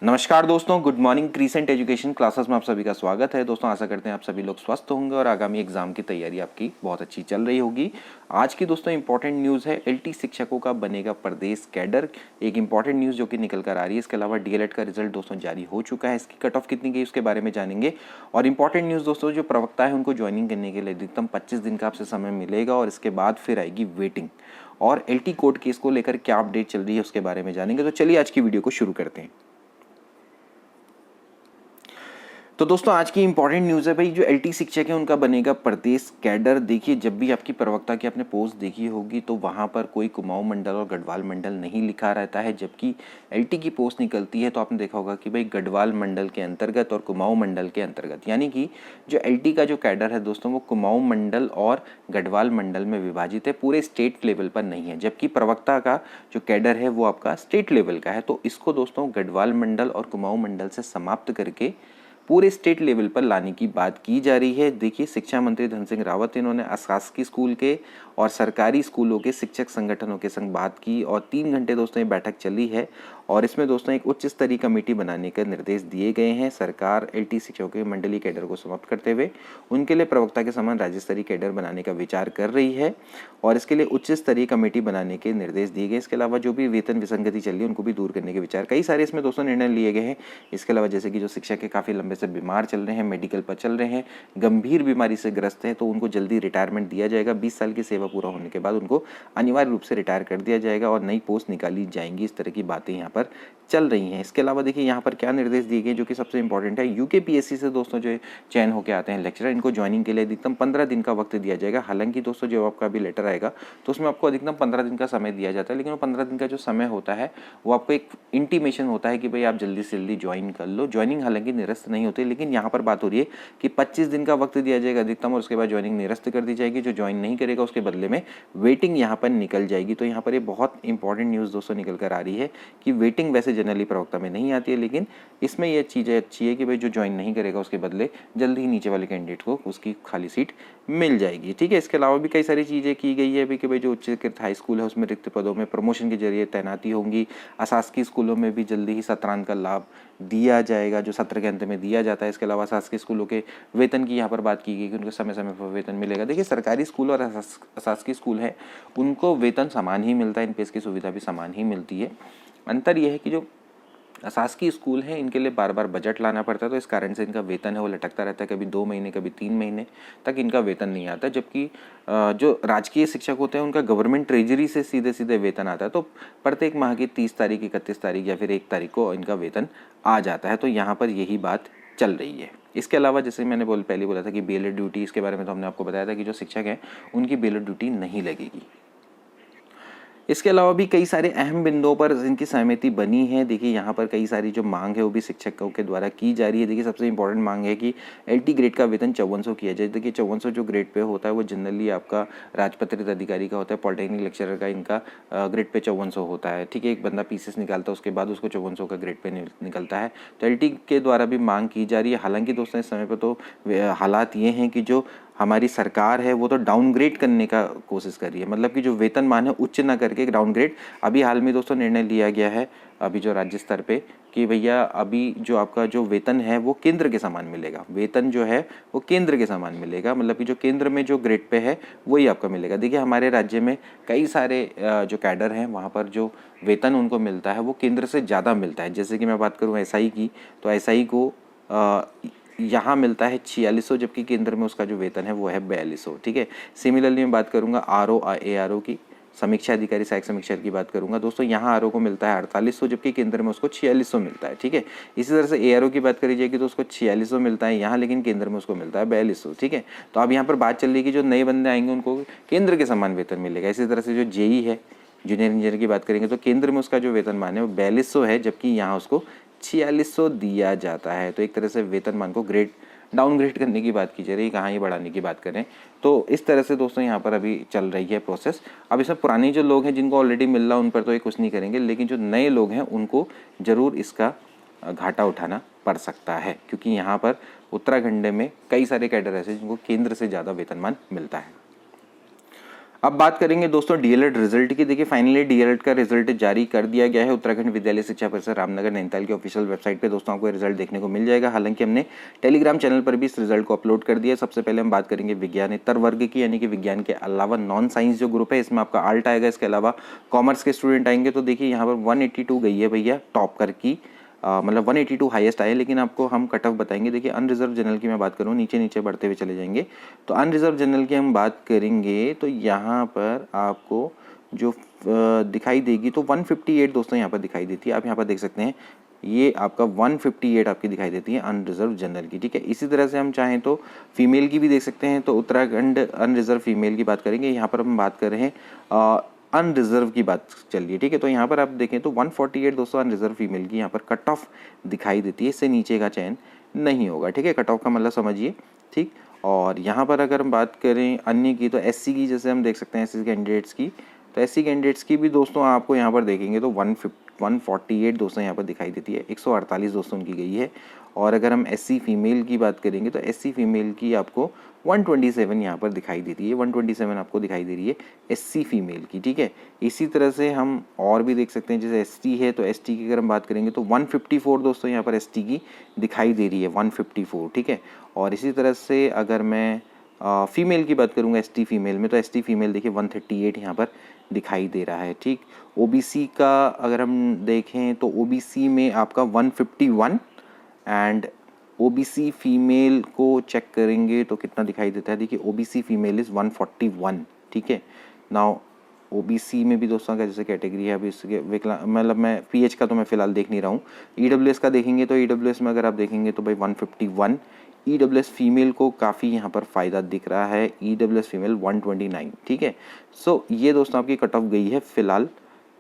नमस्कार दोस्तों, good morning. Crescent education classes में आप सभी का स्वागत है। दोस्तों आशा करते हैं आप सभी लोग स्वस्थ होंगे और आगामी एग्जाम की तैयारी आपकी बहुत अच्छी चल रही होगी। आज की दोस्तों इंपॉर्टेंट न्यूज़ है, एलटी शिक्षकों का बनेगा प्रदेश कैडर। एक इंपॉर्टेंट न्यूज़ जो कि निकल कर आ रही है। इसके अलावा डीएलएड का रिजल्ट दोस्तों जारी हो चुका है, इसकी कट ऑफ कितनी गई उसके बारे में जानेंगे। और इंपॉर्टेंट न्यूज़ दोस्तों, जो प्रवक्ता है उनको ज्वाइनिंग करने के लिए अधिकतम 25 दिन का आपसे समय मिलेगा और इसके बाद फिर आएगी वेटिंग। और एलटी कोर्ट केस को लेकर क्या अपडेट चल रही है उसके बारे में जानेंगे। तो चलिए आज की वीडियो को शुरू करते हैं। तो दोस्तों आज की इंपॉर्टेंट न्यूज़ है भाई, जो एलटी शिक्षक है उनका बनेगा प्रदेश कैडर। देखिए, जब भी आपकी प्रवक्ता की आपने पोस्ट देखी होगी तो वहाँ पर कोई कुमाऊं मंडल और गढ़वाल मंडल नहीं लिखा रहता है, जबकि एलटी की पोस्ट निकलती है तो आपने देखा होगा कि भाई गढ़वाल मंडल के अंतर्गत और कुमाऊं मंडल के अंतर्गत, यानी कि जो एलटी का जो कैडर है दोस्तों वो कुमाऊं मंडल और गढ़वाल मंडल में विभाजित है, पूरे स्टेट लेवल पर नहीं है। जबकि प्रवक्ता का जो कैडर है वो आपका स्टेट लेवल का है। तो इसको दोस्तों गढ़वाल मंडल और कुमाऊं मंडल से समाप्त करके पूरे स्टेट लेवल पर लाने की बात की जा रही है। देखिए, शिक्षा मंत्री धन सिंह रावत इन्होंने अशासकीय स्कूल के और सरकारी स्कूलों के शिक्षक संगठनों के संग बात की और 3 घंटे दोस्तों ये बैठक चली है। और इसमें दोस्तों एक उच्च स्तरीय कमेटी बनाने के निर्देश दिए गए हैं। सरकार एलटी शिक्षकों के मंडलीय कैडर को समाप्त करते हुए उनके लिए प्रवक्ता के समान राज्य स्तरीय कैडर बनाने का विचार कर रही है और इसके लिए उच्च स्तरीय कमेटी बनाने के निर्देश दिए गए। इसके अलावा जो भी वेतन विसंगति चल रही है उनको भी दूर करने के विचार, कई सारे इसमें दोस्तों निर्णय लिए गए हैं। इसके अलावा जैसे कि जो शिक्षक है काफ़ी लंबे से बीमार चल रहे हैं, मेडिकल पर चल रहे हैं, गंभीर बीमारी से ग्रस्त हैं, तो उनको जल्दी रिटायरमेंट दिया जाएगा। 20 साल की सेवा पूरा होने के बाद उनको अनिवार्य रूप से रिटायर कर दिया जाएगा और नई पोस्ट निकाली जाएंगी। इस तरह की बातें यहाँ पर चल रही हैं। इसके अलावा देखिए यहाँ पर क्या निर्देश दिए गए जो कि सबसे इंपॉर्टेंट है। यूकेपीएससी से दोस्तों जो चयन होकर आते हैं लेक्चरर, इनको ज्वाइनिंग के लिए अधिकतम 15 दिन का वक्त दिया जाएगा। हालांकि दोस्तों जब आपका भी लेटर आएगा तो उसमें आपको अधिकतम 15 दिन का समय दिया जाता है, लेकिन वो 15 दिन का जो समय होता है वो आपको एक इंटीमेशन होता है कि भाई आप जल्दी से जल्दी ज्वाइन कर लो। ज्वाइनिंग हालांकि निरस्त नहीं होती, लेकिन यहाँ पर बात हो रही है कि 25 दिन का वक्त दिया जाएगा अधिकतम और उसके बाद ज्वाइनिंग निरस्त कर दी जाएगी। जो ज्वाइन नहीं करेगा उसके बदले में वेटिंग यहाँ पर निकल जाएगी। तो यहाँ पर ये बहुत इंपॉर्टेंट न्यूज़ दोस्तों निकल कर आ रही है कि वेटिंग वैसे जनरली प्रवक्ता में नहीं आती है, लेकिन इसमें यह चीज़ें अच्छी है कि भाई जो ज्वाइन नहीं करेगा उसके बदले जल्दी ही नीचे वाले कैंडिडेट को उसकी खाली सीट मिल जाएगी। ठीक है, इसके अलावा भी कई सारी चीज़ें की गई है कि भाई जो उच्चीकृत हाई स्कूल है उसमें रिक्त पदों में प्रमोशन के जरिए तैनाती होंगी। अशासकीय स्कूलों में भी जल्दी ही सत्रांत का लाभ दिया जाएगा जो सत्र के अंत में दिया जाता है। इसके अलावा शासकीय स्कूलों के वेतन की यहाँ पर बात की गई कि उनको समय समय पर वेतन मिलेगा। देखिए, सरकारी स्कूल और अशासकीय स्कूल है उनको वेतन समान ही मिलता है, इनपेस की सुविधा भी समान ही मिलती है। अंतर यह है कि जो अशासकीय स्कूल है इनके लिए बार बार बजट लाना पड़ता है, तो इस कारण से इनका वेतन है वो लटकता रहता है। कभी 2 महीने कभी 3 महीने तक इनका वेतन नहीं आता। जबकि जो राजकीय शिक्षक होते हैं उनका गवर्नमेंट ट्रेजरी से सीधे सीधे वेतन आता है, तो प्रत्येक माह की 30 तारीख, 31 तारीख या फिर 1 तारीख को इनका वेतन आ जाता है। तो यहाँ पर यही बात चल रही है। इसके अलावा जैसे मैंने पहले बोला था कि बीएलएड ड्यूटी, इसके बारे में तो हमने आपको बताया था कि जो शिक्षक हैं उनकी बीएलएड ड्यूटी नहीं लगेगी। इसके अलावा भी कई सारे अहम बिंदुओं पर इनकी सहमति बनी है। देखिए, यहाँ पर कई सारी जो मांग है वो भी शिक्षकों के द्वारा की जा रही है। देखिए, सबसे इंपॉर्टेंट मांग है कि एलटी ग्रेड का वेतन 5400 किया जाए। देखिए, 5400 जो ग्रेड पे होता है वो जनरली आपका राजपत्रित अधिकारी का होता है, पॉलिटेक्निक लेक्चरर का इनका ग्रेड पे 5400 होता है। ठीक है, एक बंदा पीसीएस निकालता है उसके बाद उसको 5400 का ग्रेड पे निकलता है। तो एलटी के द्वारा भी मांग की जा रही है। हालांकि दोस्तों इस समय पर तो हालात ये हैं कि जो हमारी सरकार है वो तो डाउनग्रेड करने का कोशिश कर रही है, मतलब कि जो वेतनमान है उच्च ना करके डाउनग्रेड। अभी हाल में दोस्तों निर्णय लिया गया है अभी जो राज्य स्तर पे कि भैया अभी जो आपका जो वेतन है वो केंद्र के समान मिलेगा। वेतन जो है वो केंद्र के समान मिलेगा, मतलब कि जो केंद्र में जो ग्रेड पे है वही आपका मिलेगा। देखिए, हमारे राज्य में कई सारे जो कैडर हैं वहाँ पर जो वेतन उनको मिलता है वो केंद्र से ज़्यादा मिलता है। जैसे कि मैं बात करूँ एसआई की, तो एसआई को यहाँ मिलता है 4600, जबकि केंद्र में उसका जो वेतन है वो है 4200। ठीक है, सिमिलरली मैं बात करूँगा आरओ एआरओ की, समीक्षा अधिकारी सहायक समीक्षक की बात करूंगा दोस्तों, यहाँ आरओ को मिलता है 4800, जबकि केंद्र में उसको 4600 मिलता है। ठीक है, इसी तरह से एआरओ की बात करी जाएगी तो उसको 4600 मिलता है यहाँ, लेकिन केंद्र में उसको मिलता है 4200। ठीक है, तो अब यहाँ पर बात चल रही है कि जो नए बंदे आएंगे उनको केंद्र के समान वेतन मिलेगा। इसी तरह से जो जेई है, जूनियर इंजीनियर की बात करेंगे तो केंद्र में उसका जो वेतनमान है वो 4200 है, जबकि यहाँ उसको 4600 दिया जाता है। तो एक तरह से वेतनमान को डाउनग्रेड करने की बात की जा रही है, कहाँ ये बढ़ाने की बात करें। तो इस तरह से दोस्तों यहाँ पर अभी चल रही है प्रोसेस। अब इसमें पुराने जो लोग हैं जिनको ऑलरेडी मिल रहा उन पर तो ये कुछ नहीं करेंगे, लेकिन जो नए लोग हैं उनको जरूर इसका घाटा उठाना पड़ सकता है, क्योंकि यहाँ पर उत्तराखंड में कई सारे कैडर ऐसे जिनको केंद्र से ज़्यादा वेतनमान मिलता है। अब बात करेंगे दोस्तों डीएलएड रिजल्ट की। देखिए फाइनली डीएलएड का रिजल्ट जारी कर दिया गया है उत्तराखंड विद्यालय शिक्षा परिषद रामनगर नैनीताल की ऑफिशियल वेबसाइट पे दोस्तों आपको रिजल्ट देखने को मिल जाएगा। हालांकि हमने टेलीग्राम चैनल पर भी इस रिजल्ट को अपलोड कर दिया। सबसे पहले हम बात करेंगे विज्ञानेतर वर्ग की, यानी कि विज्ञान के अलावा नॉन साइंस जो ग्रुप है इसमें आपका आर्ट आएगा, इसके अलावा कॉमर्स के स्टूडेंट आएंगे। तो देखिए यहाँ पर 182 गई है भैया टॉप कर की, मतलब 182 हाईएस्ट आए, लेकिन आपको हम कट ऑफ बताएंगे। देखिए अनरिजर्व जनरल की मैं बात करूँ, नीचे नीचे बढ़ते हुए चले जाएंगे। तो अनरिजर्व जनरल की हम बात करेंगे तो यहाँ पर आपको जो दिखाई देगी तो 158 दोस्तों यहाँ पर दिखाई देती है। आप यहाँ पर देख सकते हैं ये आपका 158 आपकी दिखाई देती है अनरिजर्व जनरल की, ठीक है। इसी तरह से हम चाहें तो फीमेल की भी देख सकते हैं। तो उत्तराखंड अनरिजर्व फीमेल की बात करेंगे। यहाँ पर हम बात कर रहे हैं अनरिजर्व की बात चल रही है, ठीक है। तो यहाँ पर आप देखें तो 148 दोस्तों अनरिजर्व फीमेल की यहाँ पर कट ऑफ दिखाई देती है, इससे नीचे का चयन नहीं होगा, ठीक है। कट ऑफ का मतलब समझिए, ठीक। और यहाँ पर अगर हम बात करें अन्य की तो एससी की, जैसे हम देख सकते हैं एससी कैंडिडेट्स की, तो एससी कैंडिडेट्स की भी दोस्तों आपको यहाँ पर देखेंगे तो 148 दोस्तों यहाँ पर दिखाई देती है, 148 दोस्तों उनकी गई है। और अगर हम एससी फीमेल की बात करेंगे तो एससी फीमेल की आपको 127 यहाँ पर दिखाई देती है, 127 आपको दिखाई दे रही है एससी फीमेल की, ठीक है। इसी तरह से हम और भी देख सकते हैं, जैसे एसटी है तो एसटी की अगर हम बात करेंगे तो 154 दोस्तों यहाँ पर एसटी की दिखाई दे रही है, 154, ठीक है। और इसी तरह से अगर मैं फीमेल की बात करूँगा एसटी फीमेल में, तो एसटी फीमेल देखिए 138 यहाँ पर दिखाई दे रहा है, ठीक। ओबीसी का अगर हम देखें तो ओबीसी में आपका 151 एंड ओबीसी फीमेल को चेक करेंगे तो कितना दिखाई देता है। देखिए ओबीसी फीमेल इज़ 141, ठीक है। नाउ ओबीसी में भी दोस्तों का जैसे कैटेगरी है, अभी इसके मतलब मैं पीएच का तो मैं फिलहाल देख नहीं रहा हूँ। ईडब्ल्यूएस का देखेंगे तो ईडब्ल्यूएस में अगर आप देखेंगे तो भाई 151 ईडब्ल्यूएस फीमेल को काफ़ी यहाँ पर फ़ायदा दिख रहा है, ईडब्ल्यूएस फीमेल 129, ठीक है। सो ये दोस्तों आपकी कट ऑफ गई है फिलहाल,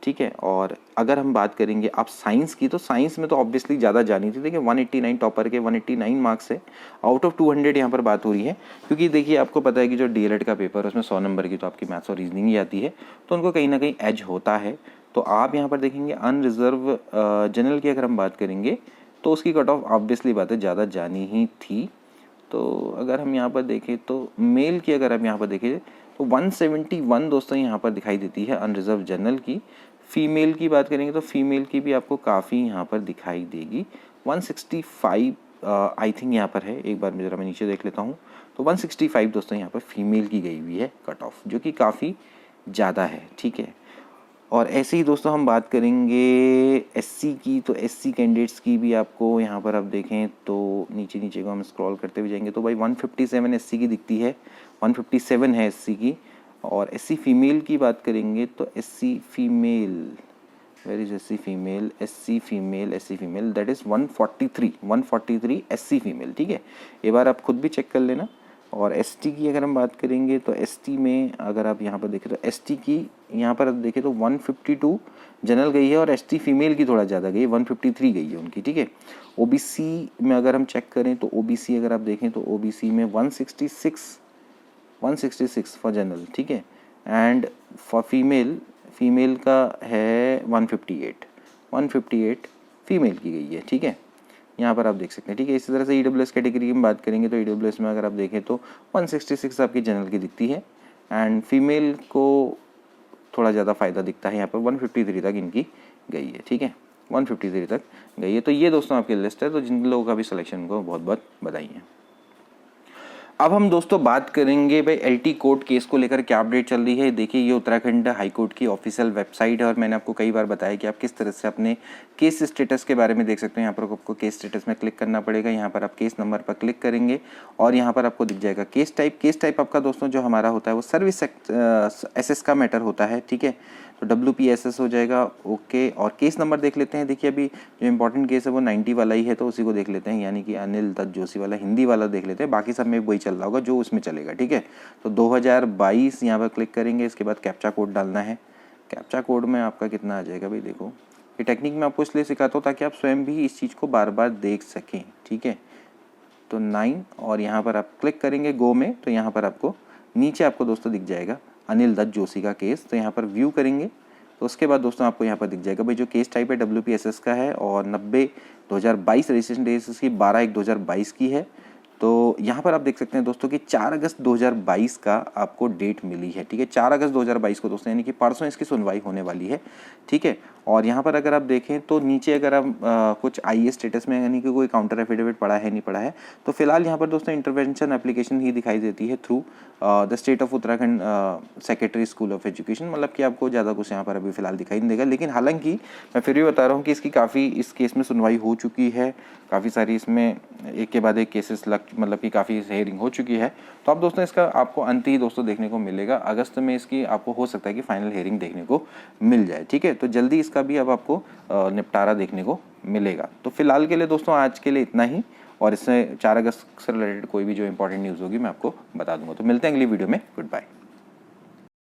ठीक है। और अगर हम बात करेंगे आप साइंस की, तो साइंस में तो ऑब्वियसली ज़्यादा जानी थी। देखिए 189 टॉपर के 189 मार्क्स है, आउट ऑफ 200 यहाँ पर बात हो रही है। क्योंकि देखिए आपको पता है कि जो डीएलएड का पेपर है उसमें 100 नंबर की तो आपकी मैथ्स और रीजनिंग ही आती है, तो उनको कहीं ना कहीं एज होता है। तो आप यहाँ पर देखेंगे अनरिजर्व जनरल की अगर हम बात करेंगे तो उसकी कट ऑफ ऑब्वियसली बात है ज़्यादा जानी ही थी। तो अगर हम यहाँ पर देखें तो मेल की अगर हम यहाँ पर देखें तो 171 दोस्तों यहाँ पर दिखाई देती है अनरिजर्व जनरल की। फीमेल की बात करेंगे तो फीमेल की भी आपको काफ़ी यहाँ पर दिखाई देगी, 165 आई थिंक यहाँ पर है। एक बार मैं नीचे देख लेता हूँ, तो 165 दोस्तों यहाँ पर फीमेल की गई हुई है कट ऑफ, जो कि काफ़ी ज़्यादा है, ठीक है। और ऐसे ही दोस्तों हम बात करेंगे एससी की, तो एससी कैंडिडेट्स की भी आपको यहाँ पर आप देखें तो नीचे नीचे को हम स्क्रॉल करते हुए जाएंगे तो भाई 157 एससी की दिखती है, 157 है एससी की। और एससी फीमेल की बात करेंगे तो SC female, where is SC female, SC female that is 143 SC female, ठीक है। एक बार आप खुद भी चेक कर लेना। और एसटी की अगर हम बात करेंगे तो एसटी में अगर आप यहाँ पर देखें तो एसटी की यहाँ पर देखें तो 152 जनरल गई है और एसटी फीमेल की थोड़ा ज़्यादा गई है, 153 गई है उनकी, ठीक है। ओबीसी में अगर हम चेक करें तो ओबीसी अगर आप देखें तो ओबीसी में 166 फॉर जनरल, ठीक है। एंड फॉर फीमेल का है 158 फीमेल की गई है, ठीक है। यहाँ पर आप देख सकते हैं, ठीक है। इसी तरह से ईडब्ल्यूएस कैटेगरी की हम बात करेंगे तो ईडब्ल्यूएस में अगर आप देखें तो 166 आपकी जनरल की दिखती है एंड फीमेल को थोड़ा ज़्यादा फ़ायदा दिखता है, यहाँ पर 153 तक इनकी गई है, ठीक है, 153 तक गई है। तो ये दोस्तों आपकी लिस्ट है, तो जिन लोगों का भी सिलेक्शन को बहुत बहुत बधाई है। अब हम दोस्तों बात करेंगे भाई एलटी कोर्ट केस को लेकर क्या अपडेट चल रही है। देखिए ये उत्तराखंड हाई कोर्ट की ऑफिशियल वेबसाइट है और मैंने आपको कई बार बताया कि आप किस तरह से अपने केस स्टेटस के बारे में देख सकते हैं। यहाँ पर आपको केस स्टेटस में क्लिक करना पड़ेगा, यहाँ पर आप केस नंबर पर क्लिक करेंगे और यहाँ पर आपको दिख जाएगा केस टाइप आपका दोस्तों जो हमारा होता है वो सर्विस एसएस का मैटर होता है, ठीक है। तो WPSS हो जाएगा, ओके। और केस नंबर देख लेते हैं। देखिए अभी जो इंपॉर्टेंट केस है वो 90 वाला ही है, तो उसी को देख लेते हैं, यानी कि अनिल दत्त जोशी वाला हिंदी वाला देख लेते हैं। बाकी सब में वही चल रहा होगा जो उसमें चलेगा, ठीक है। तो 2022 यहाँ पर क्लिक करेंगे, इसके बाद कैप्चा कोड डालना है। कैप्चा कोड में आपका कितना आ जाएगा भाई, देखो ये टेक्निक मैं आपको इसलिए सिखाता हूँ ताकि आप स्वयं भी इस चीज़ को बार बार देख सकें, ठीक है। तो 9 और यहाँ पर आप क्लिक करेंगे गो में, तो यहाँ पर आपको नीचे आपको दोस्तों दिख जाएगा अनिल दत्त जोशी का केस। तो यहाँ पर व्यू करेंगे तो उसके बाद दोस्तों आपको यहाँ पर दिख जाएगा भाई जो केस टाइप है WPSS का है और 90/2022 रजिस्ट्रेशन डेट इसकी 12/1/2022 की है। तो यहाँ पर आप देख सकते हैं दोस्तों कि 4 अगस्त 2022 का आपको डेट मिली है, ठीक है। 4 अगस्त 2022 को दोस्तों, यानी कि परसों इसकी सुनवाई होने वाली है, ठीक है। और यहाँ पर अगर आप देखें तो नीचे अगर आप कुछ आईए स्टेटस में, यानी कि कोई काउंटर एफिडेविट पड़ा है नहीं पड़ा है, तो फिलहाल यहाँ पर दोस्तों इंटरवेंशन एप्लीकेशन ही दिखाई देती है through the state of Uttarakhand secretary school of education, मतलब कि आपको ज़्यादा कुछ यहाँ पर अभी फिलहाल दिखाई नहीं देगा। लेकिन हालांकि मैं फिर भी बता रहा हूँ कि इसकी काफ़ी इस केस में सुनवाई हो चुकी है, काफ़ी सारी इसमें एक के बाद एक केसेस मतलब कि काफ़ी हियरिंग हो चुकी है। तो अब दोस्तों इसका आपको अंत ही दोस्तों देखने को मिलेगा, अगस्त में इसकी आपको हो सकता है कि फाइनल हियरिंग देखने को मिल जाए, ठीक है। तो जल्दी इसका भी अब आपको निपटारा देखने को मिलेगा। तो फिलहाल के लिए दोस्तों आज के लिए इतना ही, और इससे 4 अगस्त से रिलेटेड कोई भी जो इंपॉर्टेंट न्यूज़ होगी मैं आपको बता दूंगा। तो मिलते हैं अगली वीडियो में, गुड बाय।